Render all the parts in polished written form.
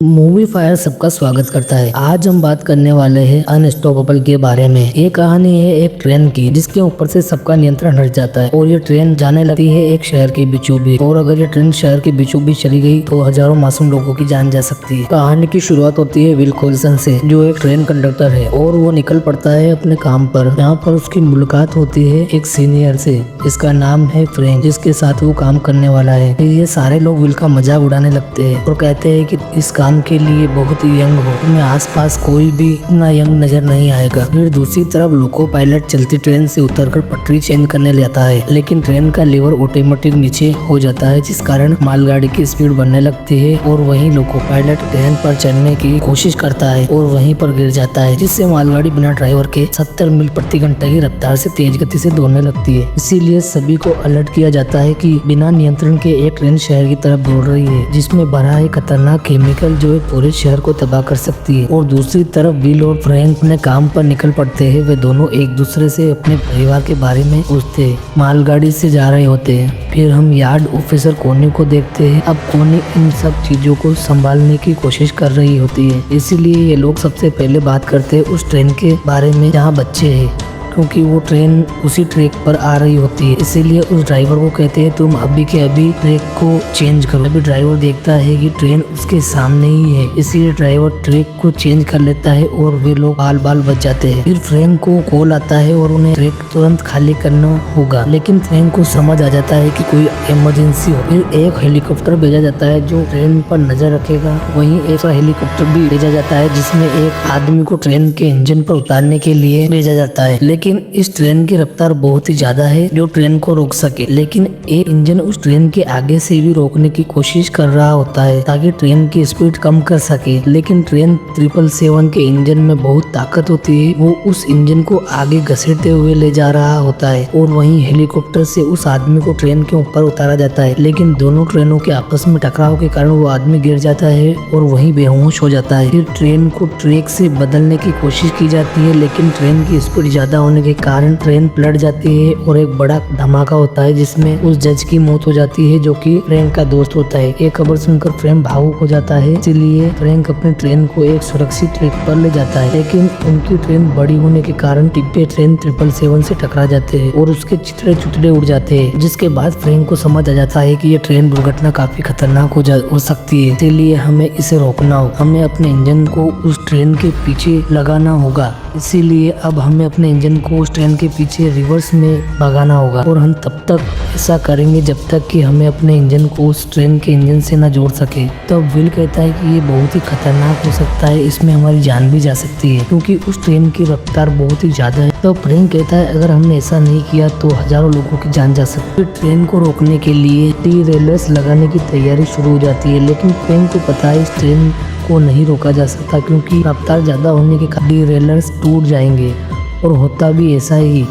Movie fire सबका स्वागत करता है। आज हम बात करने वाले हैं अनस्टॉपेबल के बारे में। ये कहानी है एक ट्रेन की जिसके ऊपर से सबका नियंत्रण हट जाता है और ये ट्रेन जाने लगती है एक शहर के बीचों बीच। और अगर ये ट्रेन शहर के बीचों बीच चली गई तो हजारों मासूम लोगों की जान जा सकती है। कहानी की शुरुआत होती है विल कोल्सन से, जो एक ट्रेन कंडक्टर है और वो निकल पड़ता है अपने काम पर। यहाँ पर उसकी मुलाकात होती है एक सीनियर से जिसका नाम है फ्रैंक, जिसके साथ वो काम करने वाला है। ये सारे लोग विल का मजाक उड़ाने लगते हैं और कहते हैं कि इस काम के लिए बहुत ही यंग हो, तुम्हें आसपास कोई भी इतना यंग नजर नहीं आएगा। फिर दूसरी तरफ लोको पायलट चलती ट्रेन से उतरकर पटरी चेंज करने लेता है, लेकिन ट्रेन का लीवर ऑटोमेटिक नीचे हो जाता है, जिस कारण मालगाड़ी की स्पीड बढ़ने लगती है। और वहीं लोको पायलट ट्रेन पर चढ़ने की कोशिश करता है और वहीं पर गिर जाता है, जिससे मालगाड़ी बिना ड्राइवर के 70 मील प्रति घंटे की रफ्तार से तेज गति से दौड़ने लगती है। इसीलिए सभी को अलर्ट किया जाता है कि बिना नियंत्रण के एक ट्रेन शहर की तरफ दौड़ रही है, जिसमें भरा है खतरनाक केमिकल जो पूरे शहर को तबाह कर सकती है। और दूसरी तरफ विल और फ्रैंक अपने काम पर निकल पड़ते हैं। वे दोनों एक दूसरे से अपने परिवार के बारे में पूछते हैं, मालगाड़ी से जा रहे होते हैं। फिर हम यार्ड ऑफिसर कोनी को देखते हैं। अब कोनी इन सब चीजों को संभालने की कोशिश कर रही होती है, इसीलिए ये लोग सबसे पहले बात करते हैं उस ट्रेन के बारे में जहाँ बच्चे हैं, क्योंकि वो ट्रेन उसी ट्रैक पर आ रही होती है। इसीलिए उस ड्राइवर को कहते हैं तुम अभी के अभी ट्रैक को चेंज करो। अभी ड्राइवर देखता है कि ट्रेन उसके सामने ही है, इसीलिए ड्राइवर ट्रैक को चेंज कर लेता है और वे लोग बाल बाल बच जाते हैं। फिर फ्रैंक को कॉल आता है और उन्हें ट्रैक तुरंत खाली करना होगा, लेकिन फ्रैंक को समझ आ जाता है कि कोई इमरजेंसी हो। फिर एक हेलीकॉप्टर भेजा जाता है जो ट्रेन पर नजर रखेगा। वहीं एक हेलीकॉप्टर भी भेजा जाता है जिसमें एक आदमी को ट्रेन के इंजन पर उतारने के लिए भेजा जाता है, लेकिन इस ट्रेन की रफ्तार बहुत ही ज्यादा है जो ट्रेन को रोक सके। लेकिन एक इंजन उस ट्रेन के आगे से भी रोकने की कोशिश कर रहा होता है ताकि ट्रेन की स्पीड कम कर सके, लेकिन ट्रेन 777 के इंजन में बहुत ताकत होती है। वो उस इंजन को आगे घसीटते हुए ले जा रहा होता है और वहीं हेलीकॉप्टर से उस आदमी को ट्रेन के ऊपर उतारा जाता है, लेकिन दोनों ट्रेनों के आपस में टकराव के कारण वो आदमी गिर जाता है और वहीं बेहोश हो जाता है। फिर ट्रेन को ट्रैक से बदलने की कोशिश की जाती है, लेकिन ट्रेन की स्पीड ज्यादा होने के कारण ट्रेन पलट जाती है और एक बड़ा धमाका होता है जिसमें उस जज की मौत हो जाती है जो कि फ्रैंक का दोस्त होता है। ये खबर सुनकर फ्रैंक भावुक हो जाता है, इसलिए फ्रैंक अपने ट्रेन को एक सुरक्षित ट्रैक पर ले जाता है, लेकिन उनकी ट्रेन बड़ी होने के कारण डिब्बे ट्रेन 777 से टकरा जाते हैं और उसके चितड़े चुतड़े उड़ जाते हैं। जिसके बाद फ्रैंक को समझ आ जाता है कि ये ट्रेन दुर्घटना काफी खतरनाक हो सकती है, इसलिए हमें इसे रोकना होगा। हमें अपने इंजन को उस ट्रेन के पीछे लगाना होगा, इसीलिए अब हमें अपने इंजन को उस ट्रेन के पीछे रिवर्स में भगाना होगा और हम तब तक ऐसा करेंगे जब तक कि हमें अपने इंजन को उस ट्रेन के इंजन से न जोड़ सके। तब विल कहता है कि ये बहुत ही खतरनाक हो सकता है, इसमें हमारी जान भी जा सकती है क्योंकि उस ट्रेन की रफ्तार बहुत ही ज्यादा है। तो फ्रैंक कहता है अगर हमने ऐसा नहीं किया तो हजारों लोगों की जान जा सकती है। ट्रेन को रोकने के लिए डी-रेलर्स लगाने की तैयारी शुरू हो जाती है, लेकिन फ्रैंक को पता है इस ट्रेन को नहीं रोका जा सकता क्योंकि रफ्तार ज्यादा होने के कारण डी-रेलर्स टूट जाएंगे। और होता भी ऐसा ही,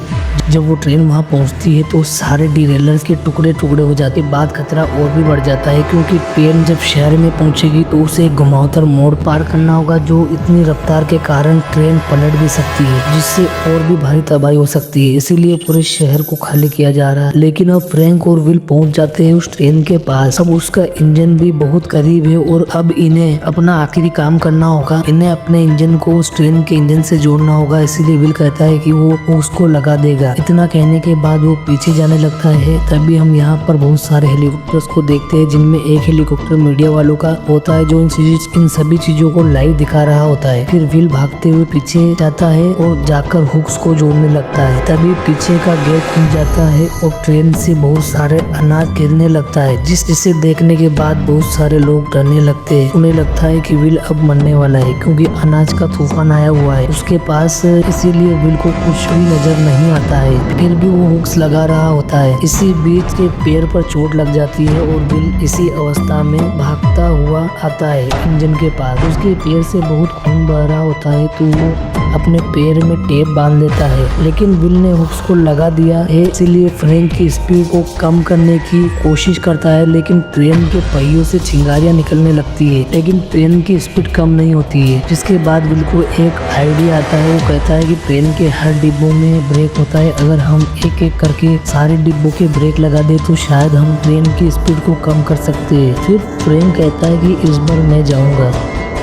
जब वो ट्रेन वहाँ पहुँचती है तो सारे डी-रेलर्स के टुकड़े टुकड़े हो जाते हैं। बाद खतरा और भी बढ़ जाता है क्योंकि ट्रेन जब शहर में पहुँचेगी तो उसे एक घुमावदार मोड़ पार करना होगा जो इतनी रफ्तार के कारण ट्रेन पलट भी सकती है, जिससे और भी भारी तबाही हो सकती है। इसीलिए पूरे शहर को खाली किया जा रहा है। लेकिन अब फ्रैंक और विल पहुँच जाते हैं उस ट्रेन के पास। अब उसका इंजन भी बहुत करीब है और अब इन्हें अपना आखिरी काम करना होगा। इन्हें अपने इंजन को उस ट्रेन के इंजन से जोड़ना होगा, इसीलिए विल कहता है कि वो उसको लगा देगा। इतना कहने के बाद वो पीछे जाने लगता है। तभी हम यहाँ पर बहुत सारे हेलीकॉप्टर्स को देखते हैं, जिनमें एक हेलीकॉप्टर मीडिया वालों का होता है जो इन सभी चीजों को लाइव दिखा रहा होता है। फिर विल भागते हुए पीछे जाता है और जाकर हुक्स को जोड़ने लगता है। तभी पीछे का गेट खुल जाता है और ट्रेन से बहुत सारे अनाज गिरने लगता है, जिसे देखने के बाद बहुत सारे लोग डरने लगते हैं। उन्हें लगता है कि विल अब मरने वाला है क्योंकि अनाज का तूफान आया हुआ है उसके पास, इसीलिए विल को कुछ भी नजर नहीं आता है। फिर भी वो हुक्स लगा रहा होता है। इसी बीच के पैर पर चोट लग जाती है और विल इसी अवस्था में भागता हुआ आता है इंजन के पास। उसके पैर से बहुत खून बह रहा होता है तो वो अपने पैर में टेप बांध लेता है, लेकिन विल ने हुक्स को लगा दिया है, इसीलिए फ्रैंक की स्पीड को कम करने की कोशिश करता है, लेकिन ट्रेन के पहियों से चिंगारियां निकलने लगती है, लेकिन ट्रेन की स्पीड कम नहीं होती है। जिसके बाद विल को एक आइडिया आता है। वो कहता है कि ट्रेन के हर डिब्बों में ब्रेक होता है, अगर हम एक एक करके सारे डिब्बों के ब्रेक लगा दे तो शायद हम ट्रेन की स्पीड को कम कर सकते हैं। फिर फ्रैंक कहता है कि इस बार मैं जाऊंगा।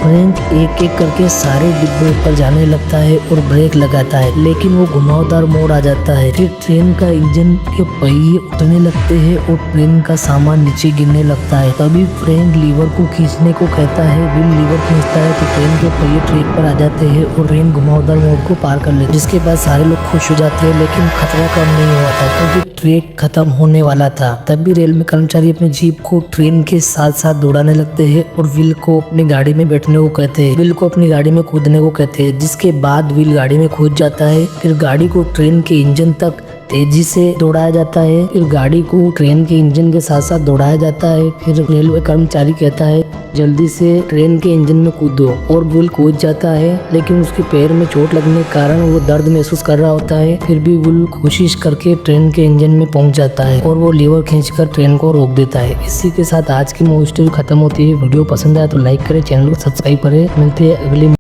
फ्रैंक एक एक करके सारे डिब्बे ऊपर जाने लगता है और ब्रेक लगाता है, लेकिन वो घुमावदार मोड़ आ जाता है। फिर ट्रेन का इंजन के पहिए उठने लगते हैं और ट्रेन का सामान नीचे गिरने लगता है। तभी फ्रैंक लीवर को खींचने को कहता है। विल लीवर खींचता है तो ट्रेन के पहिए ट्रैक पर आ जाते हैं और ट्रेन घुमावदार मोड़ को पार कर लेती है, जिसके बाद सारे लोग खुश हो जाते हैं। लेकिन खतरा कम नहीं हुआ था क्योंकि ट्रैक खत्म होने वाला था। तब भी रेल में कर्मचारी अपने जीप को ट्रेन के साथ साथ दौड़ाने लगते हैं और विल को अपनी गाड़ी में बैठने को कहते हैं। विल को अपनी गाड़ी में कूदने को कहते हैं, जिसके बाद विल गाड़ी में कूद जाता है। फिर गाड़ी को ट्रेन के इंजन तक तेजी से दौड़ाया जाता है। फिर गाड़ी को ट्रेन के इंजन के साथ साथ दौड़ाया जाता है। फिर रेलवे कर्मचारी कहता है जल्दी से ट्रेन के इंजन में कूदो, और विल कूद जाता है, लेकिन उसके पैर में चोट लगने के कारण वो दर्द महसूस कर रहा होता है। फिर भी विल कोशिश करके ट्रेन के इंजन में पहुंच जाता है और वो लीवर खींचकर ट्रेन को रोक देता है। इसी के साथ आज की मूवी स्टोरी खत्म होती है। वीडियो पसंद आया तो लाइक करें, चैनल को सब्सक्राइब करें। मिलते हैं अगली